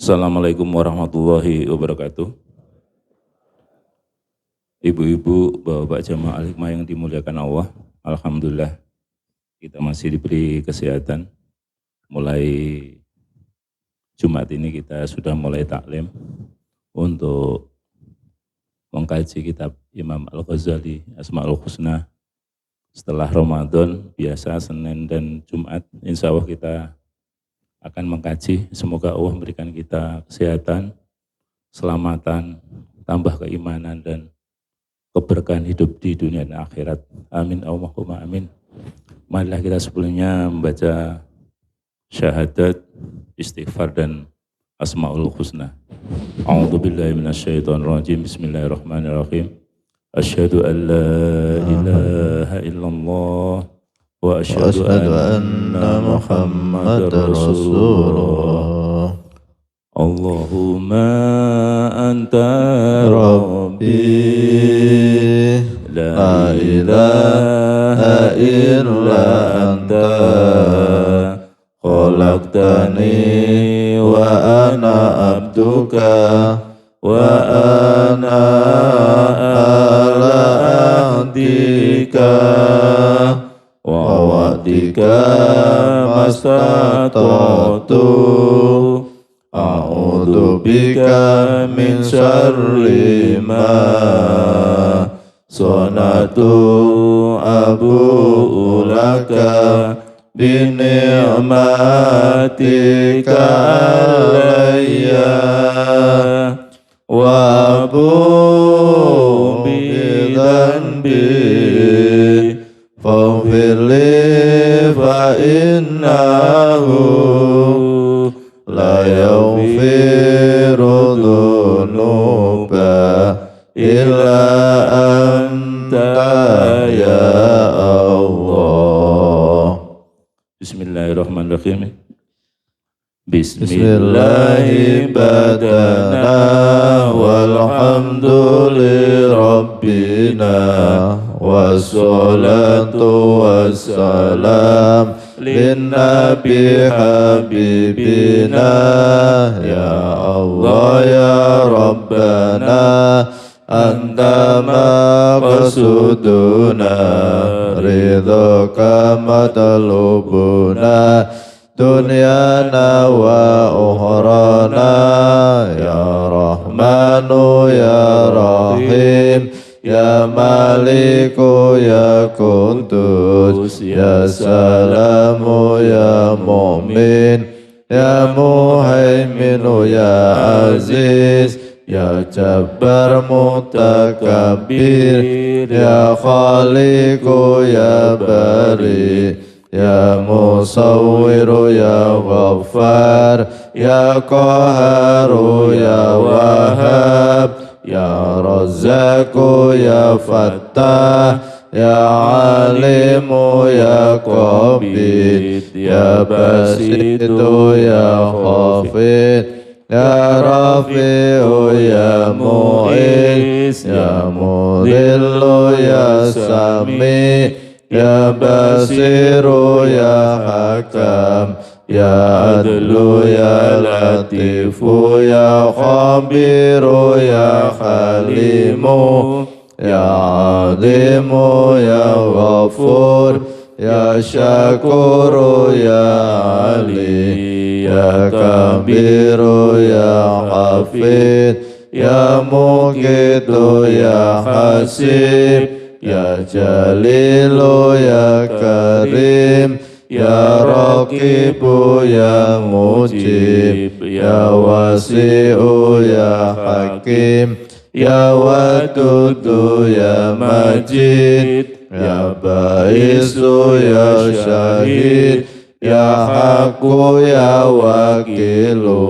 Assalamualaikum warahmatullahi wabarakatuh. Ibu-ibu, bapak jamaah al-hikmah yang dimuliakan Allah, alhamdulillah kita masih diberi kesehatan. Mulai Jumat ini kita sudah mulai taklim untuk mengkaji kitab Imam Al-Ghazali Asmaul Husna. Setelah Ramadan, biasa Senin dan Jumat, insya Allah kita akan mengkaji. Semoga Allah memberikan kita kesehatan, keselamatan, tambah keimanan dan keberkahan hidup di dunia dan akhirat. Amin, Allahumma amin. Marilah kita sebelumnya membaca syahadat, istighfar dan Asmaul Husna. A'udzubillahi minasyaitonirrajim. Bismillahirrahmanirrahim. Asyhadu an la ilaha illallah wa asyhadu anna Muhammadar Rasulullah. Allahumma anta rabbi la ilaha illa anta khalaqtani wa ana abduka wa ana ala ahdika wa wa'dika mastata'tu a'udzu bika min syarri ma sanatu abu'u laka bi ni'matika alayya wa abu'u bi dhanbi faghfir li fa innahu la yaghfiru dhunuba illa anta ya Allah. Bismillahirrahmanirrahim. Bismillahi badana walhamduli rabbina wassalatu wassalam linnabi habibina ya Allah ya Rabbana anta maqsuduna ridhaka matalubuna dunyana wa ukhrana ya Rahmanu ya Rahim ya Maliku ya Qudus ya Salamu ya Mu'min ya Muhaiminu ya Aziz ya Jabbar Mutakabbir ya Khaliqu ya Bari ya Musawwiru ya Ghaffar ya Qaharu ya Wahhab ya Razzaqu ya Fattah ya Alimu ya Qabid ya Basitu ya Khafid ya Rafi'u ya Mu'iz ya Mudhillu ya Sami ya Basiru ya Hakam ya Adlu ya Latifu ya Khabiru ya Khalimu ya Azimu ya Ghafur ya Syakuru ya Ali ya Kabiru ya Hafid ya Muqitu ya Hasib ya Jalilu ya Karim ya Raqibu ya Mujib ya Wasi'u ya Hakim ya Wadudu ya Majid ya Baisu ya Syahid ya Haqqu ya Wakilu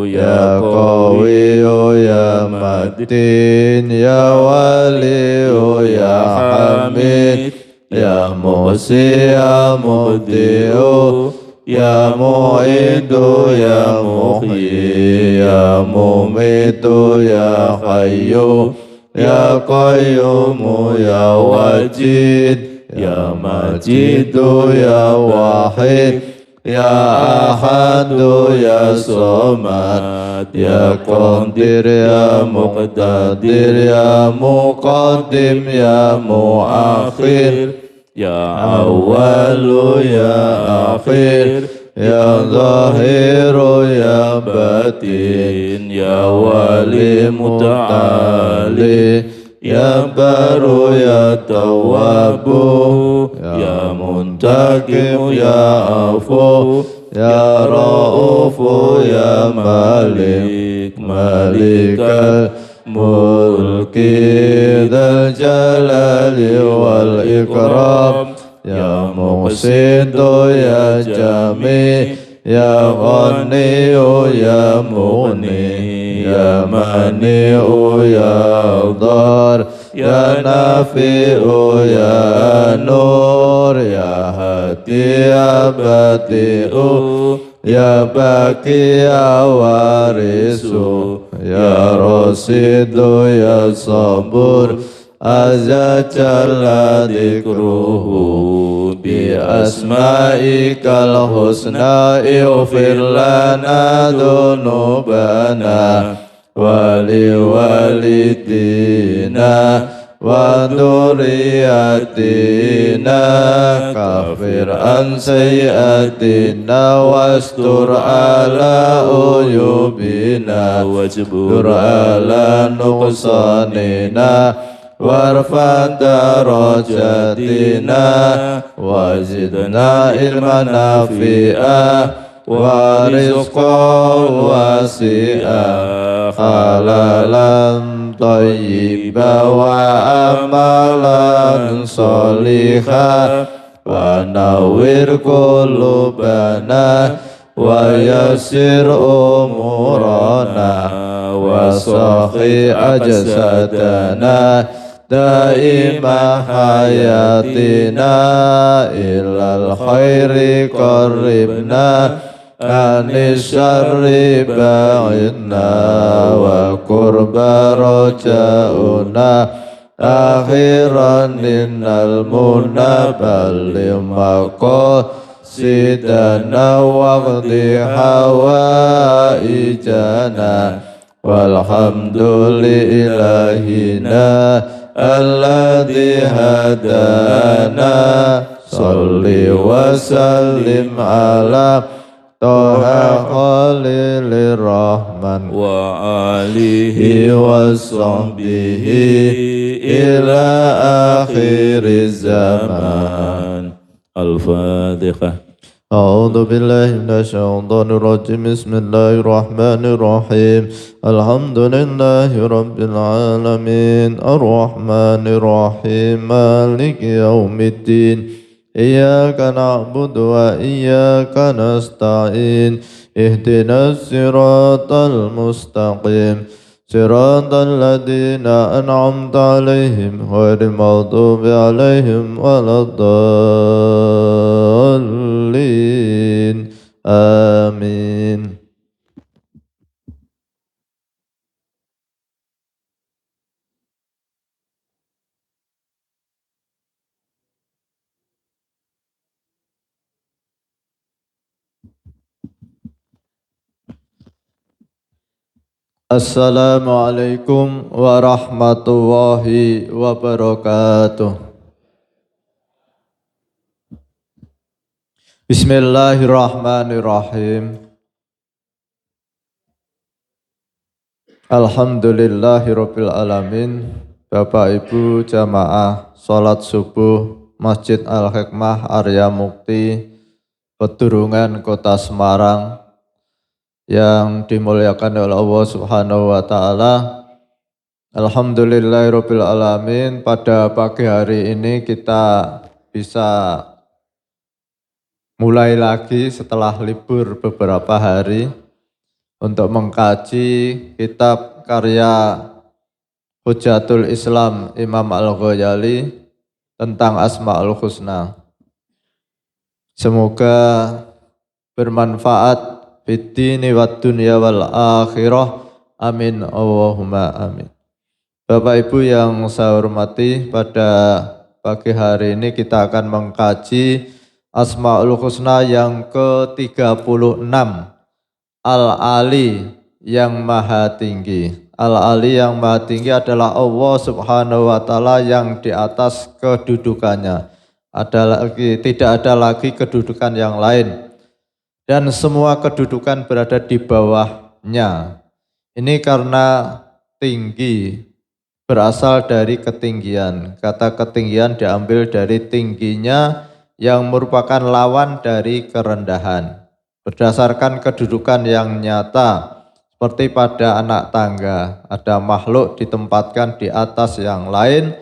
ya Qawiyu ya Matin ya Waliyu ya Hamid ya Musi ya Mubdi'u ya Mu'idu ya Muhyi ya Mumitu ya Hayyu ya Qayyumu ya Wajid ya Majidu ya Wahid Ya Ahadu Ya Somad Ya Qadir Ya Muqtadir Ya Muqaddim Ya Muakhir Ya Awalu Ya Akhir Ya Zahiru Ya Batin Ya Wali Muta'ali Ya Baru Ya Tawwabu Ya Muntakimu Ya Afu Ya Ra'ufu Ya Malik Malikal Mulki Dzal Jalali wal Ikram Ya Muqsitu Ya Jami Ya Ghaniyu Ya Mughni Ya Mani'u Ya Dar Ya Nafi'u Ya Nur Ya Hadi Ya Bati'u Ya Baqi Ya Warisu Ya Rasidu Ya Sabur Azza Jalla Dikruhu Bi Asma'ikal Husna Ighfir lana dhunubana Wali walidina Wa dhurriyatina Kafir an sayyatina Wastur ala uyubina Wajbur ala nuqsanina Warfa darajatina Wazidna ilman nafi'ah Wa rizqan wasi'ah Halalan tayyiba Wa amalan solihah Wa nawwir qulubana Wa yassir umurana Wa sahih ajsadana Daima hayatina Ilal khairi qarribna Anis syarri ba'idna Wa qurba raja'una Akhiran innal muna Ballim maqasidana Waqdi hawaijana Walhamdulillahina Alladhi hadana Salli wa sallim ala Toha Khalilir Rahman Wa alihi wa sahbihi Ila akhiriz zaman Al-Fatihah A'udzu billahi minasyaitonir rajim Bismillahirrahmanirrahim Alhamdulillahi rabbil alamin Ar-Rahmanir Rahim Maliki yaumiddin Iyyaka na'budu wa iyyaka nasta'in Ihdinas siratal mustaqim Siratal ladzina an'amta 'alaihim ghairil maghdubi 'alaihim waladdallin. Amin. Assalamualaikum warahmatullahi wabarakatuh. Bismillahirrahmanirrahim. Alhamdulillahirabbil alamin. Bapak Ibu jamaah salat subuh Masjid Al-Hikmah Arya Mukti Pedurungan Kota Semarang yang dimuliakan oleh Allah Subhanahu wa taala. Alhamdulillahirabbil alamin, pada pagi hari ini kita bisa mulai lagi setelah libur beberapa hari untuk mengkaji kitab karya Hujatul Islam Imam Al-Ghazali tentang Asmaul Husna. Semoga bermanfaat Fiddini wa dunya wal akhirah. Amin. Allahumma amin. Bapak Ibu yang saya hormati, pada pagi hari ini kita akan mengkaji Asmaul Husna yang ke-36. Al-Ali yang maha tinggi. Al-Ali yang maha tinggi adalah Allah Subhanahu wa taala yang di atas kedudukannya. Tidak ada lagi kedudukan yang lain. Dan semua kedudukan berada di bawahnya. Ini karena tinggi berasal dari ketinggian. Kata ketinggian diambil dari tingginya yang merupakan lawan dari kerendahan. Berdasarkan kedudukan yang nyata, seperti pada anak tangga, ada makhluk ditempatkan di atas yang lain,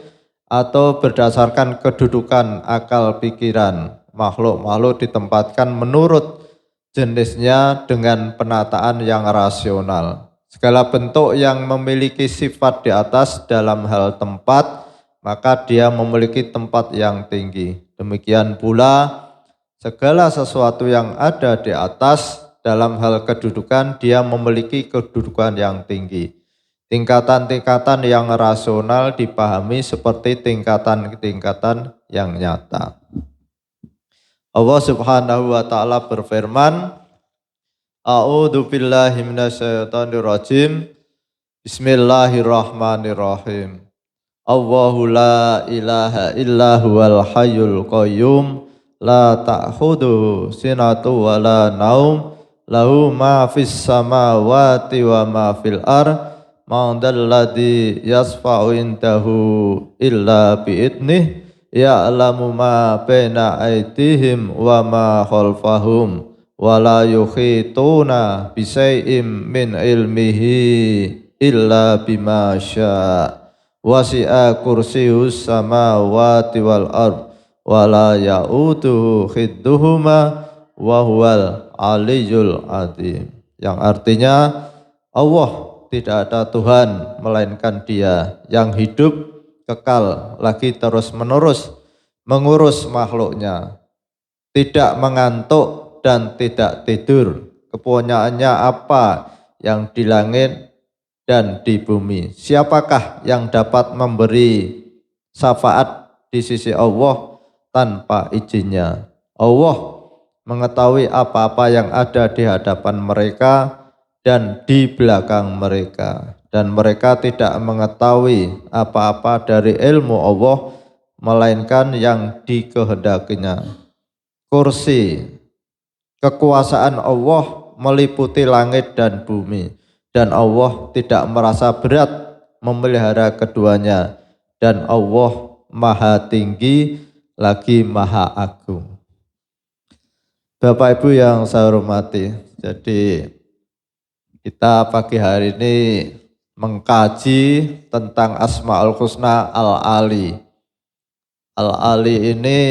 atau berdasarkan kedudukan akal pikiran, makhluk-makhluk ditempatkan menurut jenisnya dengan penataan yang rasional. Segala bentuk yang memiliki sifat di atas dalam hal tempat, maka dia memiliki tempat yang tinggi. Demikian pula segala sesuatu yang ada di atas dalam hal kedudukan, dia memiliki kedudukan yang tinggi. Tingkatan-tingkatan yang rasional dipahami seperti tingkatan-tingkatan yang nyata. Allah Subhanahu wa taala berfirman, A'udzu billahi minasyaitonir rajim. Bismillahirrahmanirrahim. Allahu la ilaha illa huwal hayyul qayyum la ta'khudhuhu sinatu wa la naum lahu ma fis samawati wa ma fil ardh man dzalladzi yasfa'u indahu illa bi'idnih ya'lamu ma baina aydihim wa ma khalfahum wa la yukhituna bi syai'in min ilmihi illa bima syaa' wasi'a kursiyus samawati wal ard wa la ya'uduhu khidduhuma wa huwal aliyyul azim. Yang artinya Allah tidak ada Tuhan melainkan Dia yang hidup kekal lagi terus menerus mengurus makhluknya, tidak mengantuk dan tidak tidur. Kepunyaannya apa yang di langit dan di bumi. Siapakah yang dapat memberi syafaat di sisi Allah tanpa izinnya? Allah mengetahui apa-apa yang ada di hadapan mereka dan di belakang mereka. Dan mereka tidak mengetahui apa-apa dari ilmu Allah melainkan yang dikehendakinya. Kursi, kekuasaan Allah meliputi langit dan bumi. Dan Allah tidak merasa berat memelihara keduanya. Dan Allah maha tinggi lagi maha agung. Bapak Ibu yang saya hormati, jadi kita pagi hari ini mengkaji tentang Asmaul Husna Al-Ali. Al-Ali ini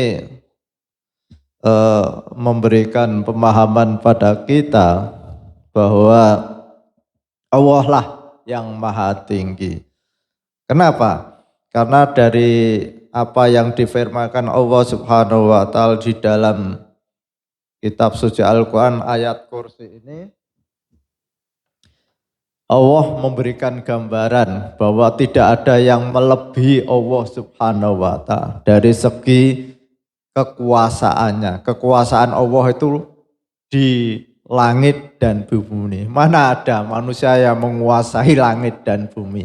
memberikan pemahaman pada kita bahwa Allah lah yang maha tinggi. Kenapa? Karena dari apa yang difirmankan Allah Subhanahu wa taala di dalam kitab suci Al-Quran ayat kursi ini, Allah memberikan gambaran bahwa tidak ada yang melebihi Allah Subhanahu wa taala dari segi kekuasaannya. Kekuasaan Allah itu di langit dan bumi. Mana ada manusia yang menguasai langit dan bumi.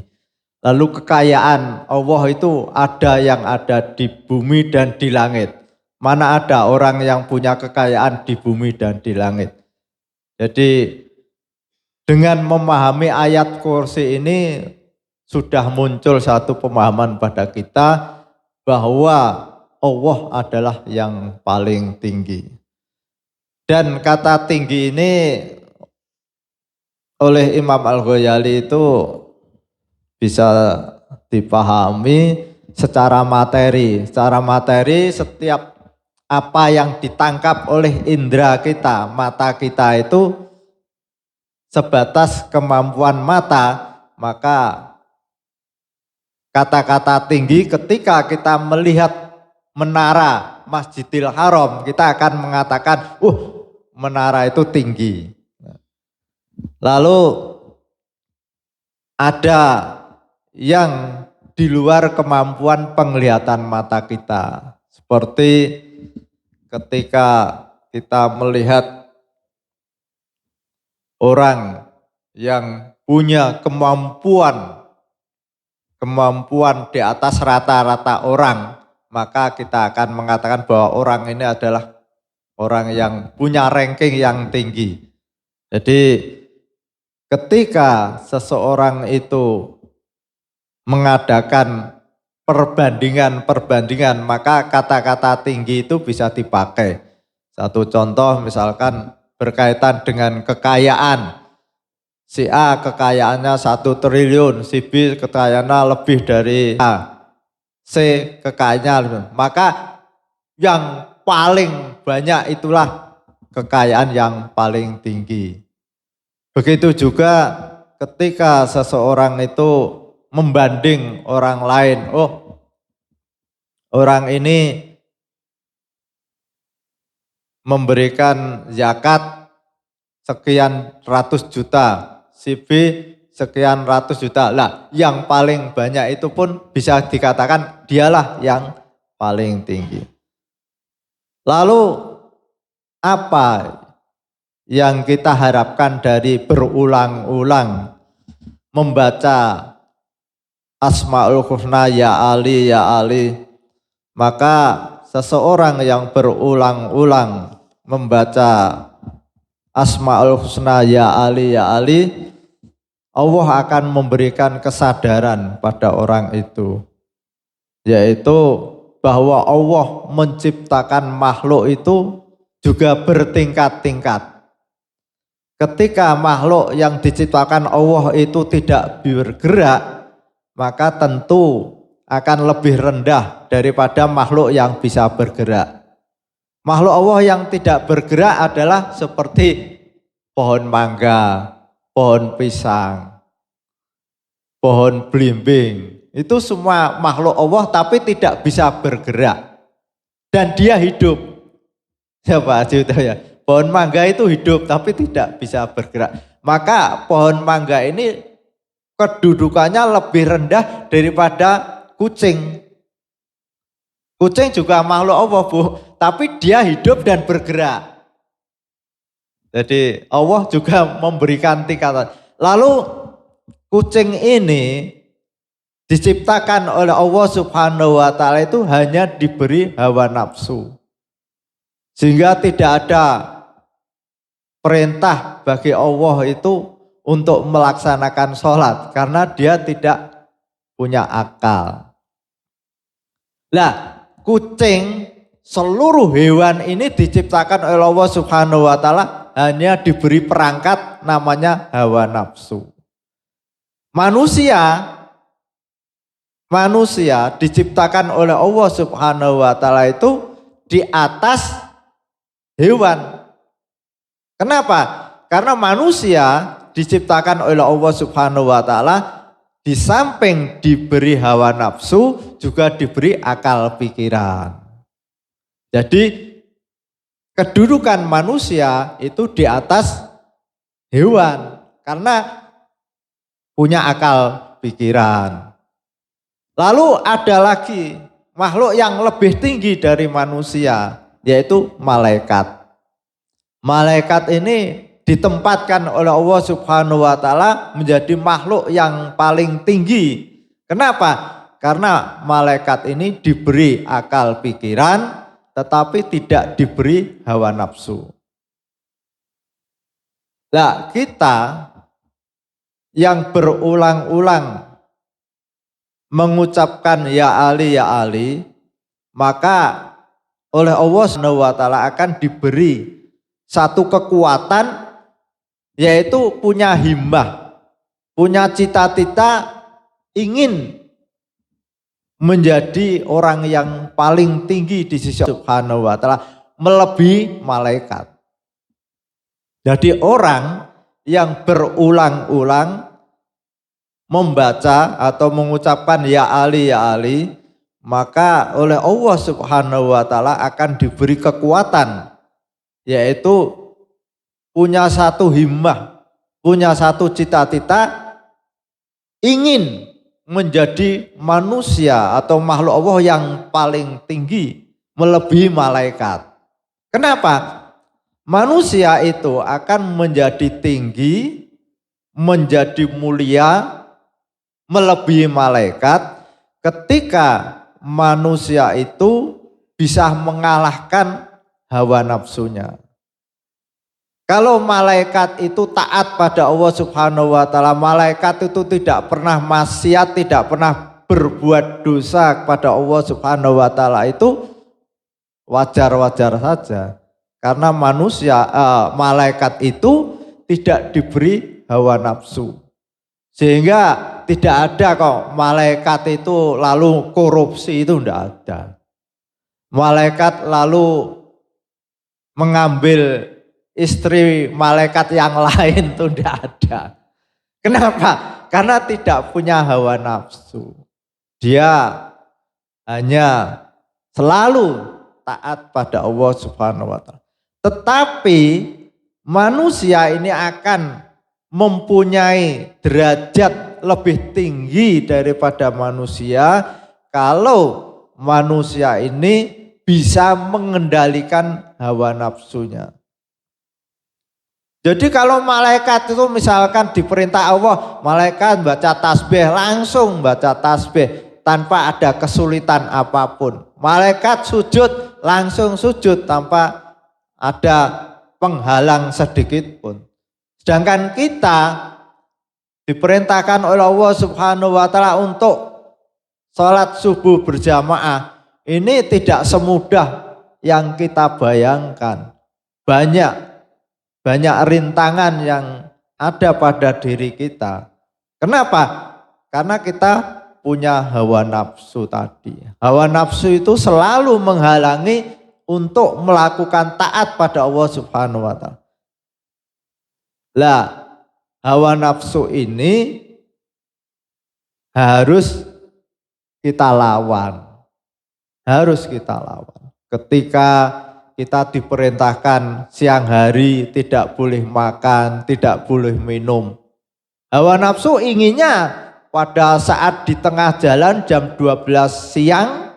Lalu kekayaan Allah itu ada yang ada di bumi dan di langit. Mana ada orang yang punya kekayaan di bumi dan di langit. Jadi dengan memahami ayat kursi ini sudah muncul satu pemahaman pada kita bahwa Allah adalah yang paling tinggi. Dan kata tinggi ini oleh Imam Al-Ghazali itu bisa dipahami secara materi. Secara materi setiap apa yang ditangkap oleh indera kita, mata kita itu sebatas kemampuan mata, maka kata-kata tinggi ketika kita melihat menara Masjidil Haram, kita akan mengatakan, menara itu tinggi. Lalu ada yang di luar kemampuan penglihatan mata kita, seperti ketika kita melihat orang yang punya kemampuan di atas rata-rata orang, maka kita akan mengatakan bahwa orang ini adalah orang yang punya ranking yang tinggi. Jadi ketika seseorang itu mengadakan perbandingan, maka kata-kata tinggi itu bisa dipakai. Satu contoh misalkan berkaitan dengan kekayaan. Si A kekayaannya 1 triliun, si B kekayaannya lebih dari A, C kekayaannya, maka yang paling banyak itulah kekayaan yang paling tinggi. Begitu juga ketika seseorang itu membanding orang lain, oh orang ini memberikan zakat sekian ratus juta, si B sekian ratus juta. Lah, yang paling banyak itu pun bisa dikatakan dialah yang paling tinggi. Lalu apa yang kita harapkan dari berulang-ulang membaca Asmaul Husna ya Ali ya Ali? Maka seseorang yang berulang-ulang membaca Asmaul Husna ya Ali ya Ali, Allah akan memberikan kesadaran pada orang itu, yaitu bahwa Allah menciptakan makhluk itu juga bertingkat-tingkat. Ketika makhluk yang diciptakan Allah itu tidak bergerak, maka tentu akan lebih rendah daripada makhluk yang bisa bergerak. Makhluk Allah yang tidak bergerak adalah seperti pohon mangga, pohon pisang, pohon belimbing. Itu semua makhluk Allah tapi tidak bisa bergerak. Dan dia hidup. Siapa ya? Pohon mangga itu hidup tapi tidak bisa bergerak. Maka pohon mangga ini kedudukannya lebih rendah daripada kucing. Kucing juga makhluk Allah, Bu, tapi dia hidup dan bergerak. Jadi Allah juga memberikan tingkatan. Lalu kucing ini diciptakan oleh Allah Subhanahu wa Ta'ala itu hanya diberi hawa nafsu. Sehingga tidak ada perintah bagi Allah itu untuk melaksanakan sholat karena dia tidak punya akal. Nah, kucing, seluruh hewan ini diciptakan oleh Allah Subhanahu wa Ta'ala hanya diberi perangkat namanya hawa nafsu. Manusia diciptakan oleh Allah Subhanahu wa Ta'ala itu di atas hewan. Kenapa? Karena manusia diciptakan oleh Allah Subhanahu wa Ta'ala di samping diberi hawa nafsu juga diberi akal pikiran. Jadi kedudukan manusia itu di atas hewan karena punya akal pikiran. Lalu ada lagi makhluk yang lebih tinggi dari manusia, yaitu malaikat. Malaikat ini ditempatkan oleh Allah Subhanahu wa Ta'ala menjadi makhluk yang paling tinggi. Kenapa? Karena malaikat ini diberi akal pikiran tetapi tidak diberi hawa nafsu. Nah, kita yang berulang-ulang mengucapkan ya Ali, maka oleh Allah Subhanahu wa Ta'ala akan diberi satu kekuatan, yaitu punya himmah, punya cita-cita ingin menjadi orang yang paling tinggi di sisi Subhanahu wa Ta'ala, melebihi malaikat. Jadi orang yang berulang-ulang membaca atau mengucapkan ya Ali, maka oleh Allah Subhanahu wa Ta'ala akan diberi kekuatan, yaitu punya satu himmah, punya satu cita-cita ingin menjadi manusia atau makhluk Allah yang paling tinggi, melebihi malaikat. Kenapa? Manusia itu akan menjadi tinggi, menjadi mulia, melebihi malaikat ketika manusia itu bisa mengalahkan hawa nafsunya. Kalau malaikat itu taat pada Allah Subhanahu wa taala, malaikat itu tidak pernah maksiat, tidak pernah berbuat dosa kepada Allah Subhanahu wa taala, itu wajar-wajar saja. Karena malaikat itu tidak diberi hawa nafsu. Sehingga tidak ada kok malaikat itu lalu korupsi, itu tidak ada. Malaikat lalu mengambil istri malaikat yang lain, itu tidak ada. Kenapa? Karena tidak punya hawa nafsu. Dia hanya selalu taat pada Allah Subhanahu wa taala. Tetapi manusia ini akan mempunyai derajat lebih tinggi daripada manusia kalau manusia ini bisa mengendalikan hawa nafsunya. Jadi kalau malaikat itu misalkan diperintah Allah, malaikat baca tasbih, langsung baca tasbih tanpa ada kesulitan apapun. Malaikat sujud, langsung sujud tanpa ada penghalang sedikit pun. Sedangkan kita diperintahkan oleh Allah Subhanahu wa taala untuk sholat subuh berjamaah. Ini tidak semudah yang kita bayangkan. Banyak rintangan yang ada pada diri kita. Kenapa? Karena kita punya hawa nafsu tadi. Hawa nafsu itu selalu menghalangi untuk melakukan taat pada Allah Subhanahu wa taala. Lah, hawa nafsu ini harus kita lawan. Harus kita lawan. Ketika kita diperintahkan siang hari tidak boleh makan, tidak boleh minum. Hawa nafsu inginnya pada saat di tengah jalan jam 12 siang,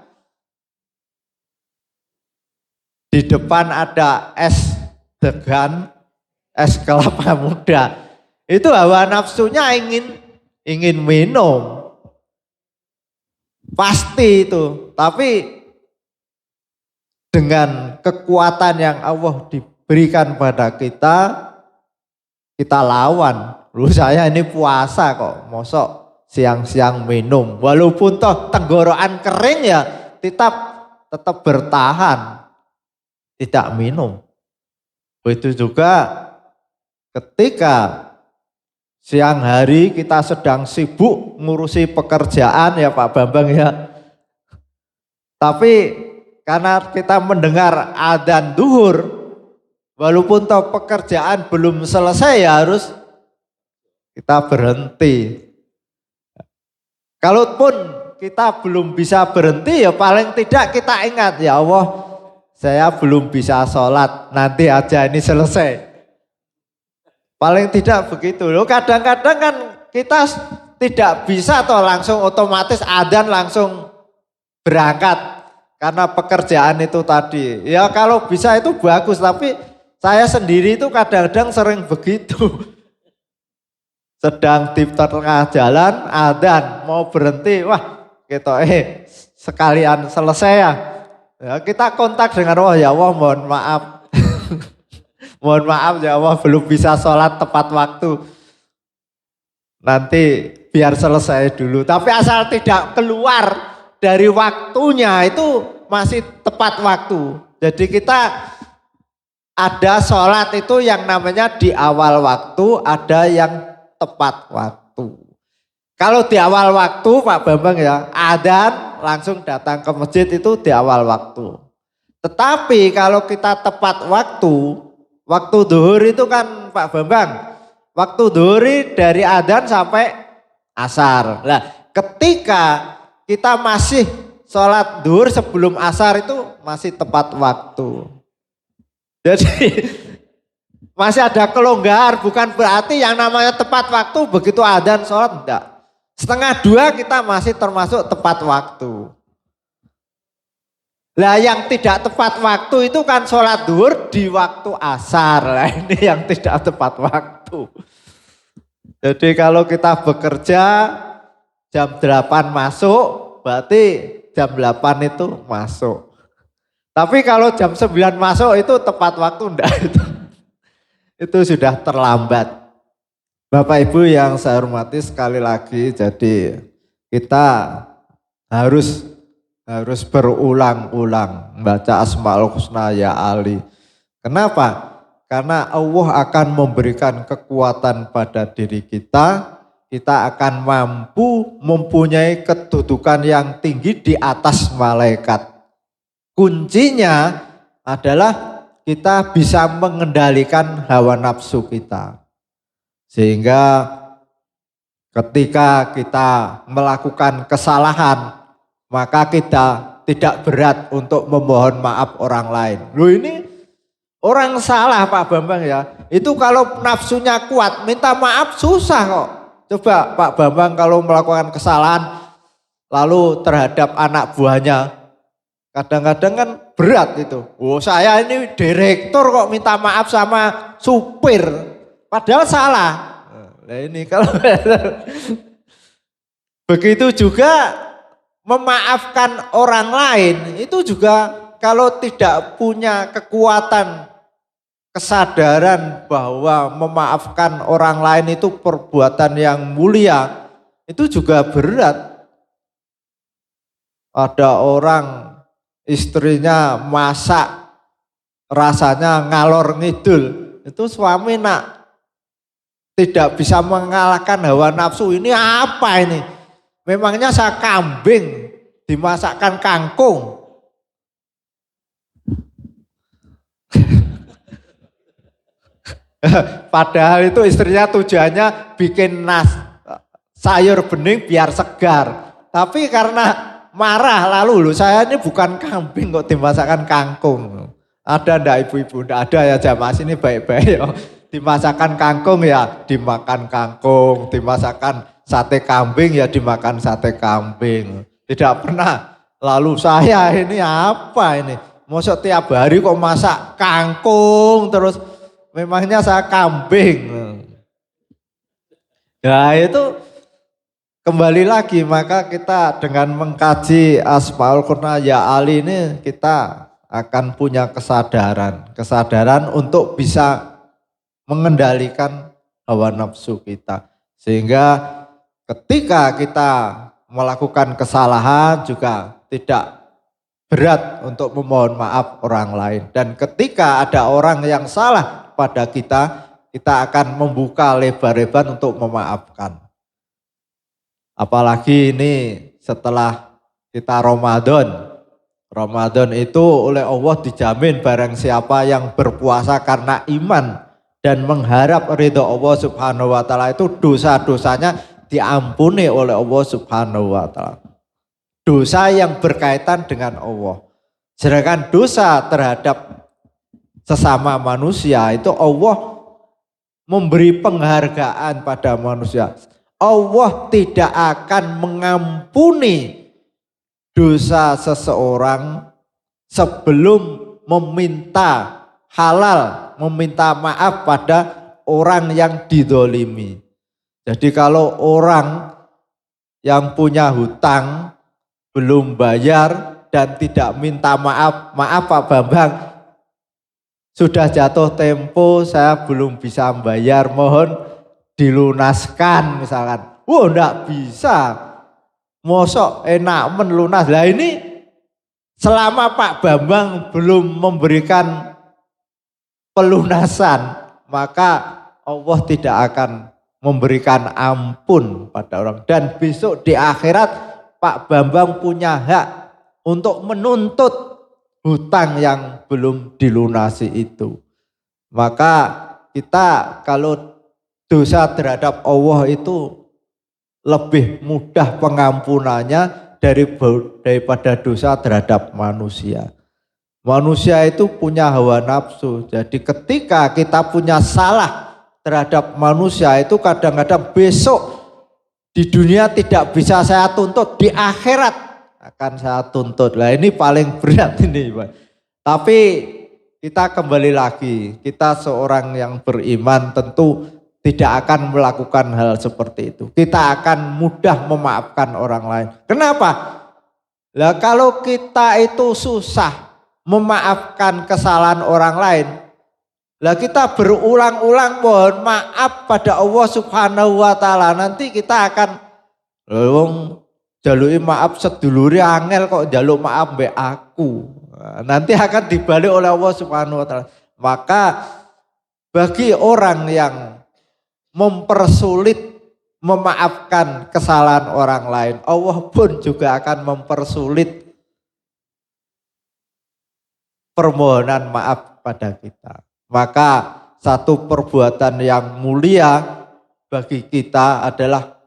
di depan ada es degan, es kelapa muda. Itu hawa nafsunya ingin minum. Pasti itu. Tapi dengan kekuatan yang Allah diberikan pada kita, kita lawan. Lu saya ini puasa kok, mosok siang-siang minum. Walaupun toh tenggorokan kering ya tetap bertahan. Tidak minum. Begitu juga ketika siang hari kita sedang sibuk ngurusi pekerjaan ya Pak Bambang ya. Tapi karena kita mendengar adzan duhur, walaupun toh pekerjaan belum selesai ya harus kita berhenti. Kalaupun kita belum bisa berhenti ya paling tidak kita ingat, ya Allah, saya belum bisa sholat, nanti aja ini selesai. Paling tidak begitu loh. Kadang-kadang kan kita tidak bisa toh langsung otomatis adzan langsung berangkat karena pekerjaan itu tadi. Ya kalau bisa itu bagus, tapi saya sendiri itu kadang-kadang sering begitu. Sedang di tengah jalan adzan mau berhenti, wah gitu sekalian selesai ya. Ya, kita kontak dengan Allah, ya Allah mohon maaf. Mohon maaf ya Allah belum bisa sholat tepat waktu. Nanti biar selesai dulu. Tapi asal tidak keluar dari waktunya itu masih tepat waktu. Jadi kita ada sholat itu yang namanya di awal waktu, ada yang tepat waktu. Kalau di awal waktu Pak Bambang ya, adzan langsung datang ke masjid itu di awal waktu. Tetapi kalau kita tepat waktu zuhur itu kan Pak Bambang, waktu zuhur dari adzan sampai asar. Nah, ketika kita masih sholat zuhur sebelum asar itu masih tepat waktu. Jadi masih ada kelonggaran, bukan berarti yang namanya tepat waktu begitu adzan sholat, enggak. 1:30 kita masih termasuk tepat waktu. Lah yang tidak tepat waktu itu kan sholat duhur di waktu asar. Lah ini yang tidak tepat waktu. Jadi kalau kita bekerja jam 8 masuk, berarti jam 8 itu masuk. Tapi kalau jam 9 masuk itu tepat waktu enggak itu. Itu sudah terlambat. Bapak Ibu yang saya hormati sekali lagi, jadi kita harus berulang-ulang membaca Asmaul Husna ya Ali. Kenapa? Karena Allah akan memberikan kekuatan pada diri kita, kita akan mampu mempunyai kedudukan yang tinggi di atas malaikat. Kuncinya adalah kita bisa mengendalikan hawa nafsu kita. Sehingga ketika kita melakukan kesalahan, maka kita tidak berat untuk memohon maaf orang lain. Loh ini orang salah Pak Bambang ya. Itu kalau nafsunya kuat, minta maaf susah kok. Coba Pak Bambang kalau melakukan kesalahan, lalu terhadap anak buahnya, kadang-kadang kan berat itu. Oh saya ini direktur kok minta maaf sama supir, padahal salah. Nah ini kalau begitu juga memaafkan orang lain, itu juga kalau tidak punya kekuatan kesadaran bahwa memaafkan orang lain itu perbuatan yang mulia, itu juga berat. Ada orang istrinya masak rasanya ngalor ngidul, itu suami nak tidak bisa mengalahkan hawa nafsu. Ini apa ini? Memangnya saya kambing dimasakkan kangkung. Padahal itu istrinya tujuannya bikin sayur bening biar segar. Tapi karena marah lalu saya ini bukan kambing kok dimasakkan kangkung. Ada ndak ibu-ibu? Ndak ada ya, jamaah sini baik-baik ya. Dimasakkan kangkung ya dimakan kangkung, dimasakkan sate kambing ya dimakan sate kambing. Tidak pernah lalu saya ini apa ini? Mosok tiap hari kok masak kangkung terus, memangnya saya kambing. Nah itu kembali lagi, maka kita dengan mengkaji Asmaul Husna ya Ali ini kita akan punya kesadaran untuk bisa mengendalikan hawa nafsu kita. Sehingga ketika kita melakukan kesalahan juga tidak berat untuk memohon maaf orang lain. Dan ketika ada orang yang salah pada kita, kita akan membuka lebar-lebar untuk memaafkan. Apalagi ini setelah kita Ramadan. Ramadan itu oleh Allah dijamin barang siapa yang berpuasa karena iman dan mengharap ridho Allah Subhanahu wa taala, itu dosa-dosanya diampuni oleh Allah Subhanahu wa taala. Dosa yang berkaitan dengan Allah. Sedangkan dosa terhadap sesama manusia itu Allah memberi penghargaan pada manusia. Allah tidak akan mengampuni dosa seseorang sebelum meminta halal, meminta maaf pada orang yang didolimi. Jadi kalau orang yang punya hutang belum bayar dan tidak minta maaf, maaf Pak Bambang, sudah jatuh tempo saya belum bisa bayar, mohon dilunaskan misalkan. Wah enggak bisa, mosok enak melunas. Lah ini selama Pak Bambang belum memberikan pelunasan, maka Allah tidak akan memberikan ampun pada orang. Dan besok di akhirat Pak Bambang punya hak untuk menuntut hutang yang belum dilunasi itu. Maka kita kalau dosa terhadap Allah itu lebih mudah pengampunannya daripada dosa terhadap manusia. Manusia itu punya hawa nafsu. Jadi ketika kita punya salah terhadap manusia itu kadang-kadang besok di dunia tidak bisa saya tuntut, di akhirat akan saya tuntut. Lah ini paling berat ini, Pak. Tapi kita kembali lagi, kita seorang yang beriman tentu tidak akan melakukan hal seperti itu. Kita akan mudah memaafkan orang lain. Kenapa? Lah kalau kita itu susah memaafkan kesalahan orang lain, lah kita berulang-ulang mohon maaf pada Allah Subhanahu wa taala, nanti kita akan wong jaluki maaf sedulure angel kok jaluk maaf mbek aku. Nanti akan dibalik oleh Allah Subhanahu wa taala. Maka bagi orang yang mempersulit memaafkan kesalahan orang lain, Allah pun juga akan mempersulit permohonan maaf pada kita. Maka satu perbuatan yang mulia bagi kita adalah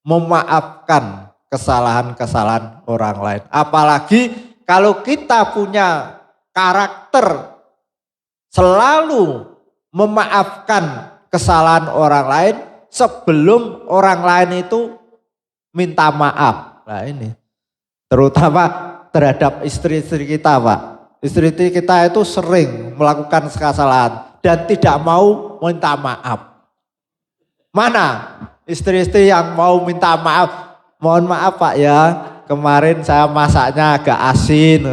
memaafkan kesalahan-kesalahan orang lain. Apalagi kalau kita punya karakter selalu memaafkan kesalahan orang lain sebelum orang lain itu minta maaf. Nah ini terutama terhadap istri-istri kita, Pak. Istri-istri kita itu sering melakukan kesalahan dan tidak mau minta maaf. Mana istri-istri yang mau minta maaf? Mohon maaf Pak ya, kemarin saya masaknya agak asin.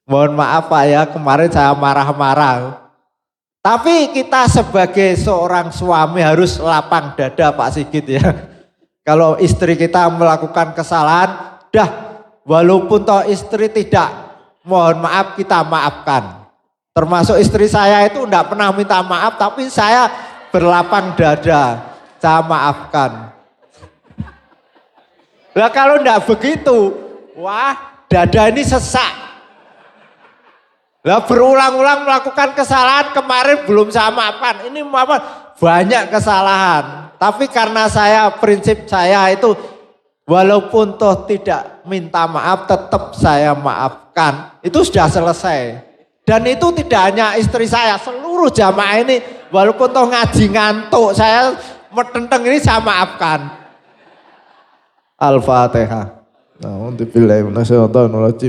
Mohon maaf Pak ya, kemarin saya marah-marah. Tapi kita sebagai seorang suami harus lapang dada Pak Sigit ya. Kalau istri kita melakukan kesalahan, dah walaupun toh istri tidak mohon maaf, kita maafkan. Termasuk istri saya itu enggak pernah minta maaf, tapi saya berlapang dada, saya maafkan. Nah kalau enggak begitu, wah dada ini sesak. Lah berulang-ulang melakukan kesalahan, kemarin belum saya maafkan, ini maafkan, banyak kesalahan. Tapi karena prinsip saya itu walaupun toh tidak minta maaf tetap saya maafkan, itu sudah selesai. Dan itu tidak hanya istri saya, seluruh jamaah ini walaupun toh ngaji ngantuk, saya metenteng ini saya maafkan. Al-Fatihah.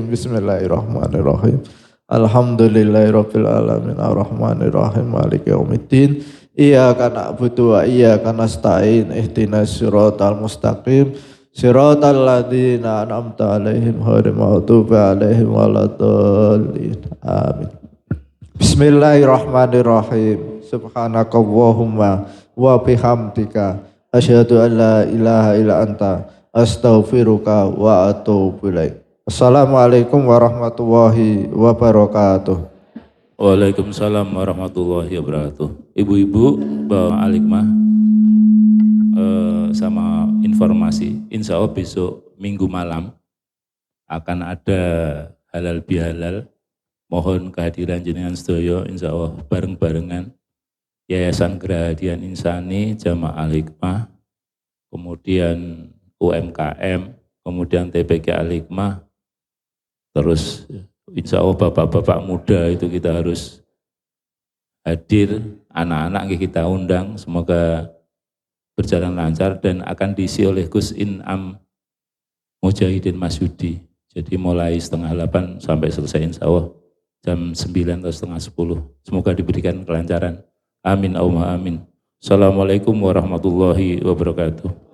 Bismillahirrahmanirrahim. Alhamdulillahirabbil alamin arrahmanirrahim maliki yaumiddin. Iyyaka na'budu wa iyyaka nasta'in ihdinas siratal mustaqim siratal ladzina an'amta 'alaihim ghairil maghdubi 'alaihim waladdallin. Amin. Bismillahirrahmanirrahim. Subhanakallahumma wa bihamdika asyhadu an la ilaha illa anta astaghfiruka wa atubu ilaik. Assalamualaikum warahmatullahi wabarakatuh. Waalaikumsalam warahmatullahi wabarakatuh. Ibu-ibu, Mbak Alikmah, sama informasi, insya Allah besok Minggu malam akan ada halal bihalal. Mohon kehadiran jenengan sedaya, insya Allah bareng-barengan Yayasan Gerahadian Insani, Jamaah Alikmah, kemudian UMKM, kemudian TPK Alikmah. Terus insya Allah bapak-bapak muda itu kita harus hadir, anak-anak kita undang, semoga berjalan lancar dan akan diisi oleh Gus Inam Mujahidin Masyudi. Jadi mulai 7:30 sampai selesai insya Allah jam 9 atau 9:30. Semoga diberikan kelancaran. Amin, Allahumma amin. Assalamualaikum warahmatullahi wabarakatuh.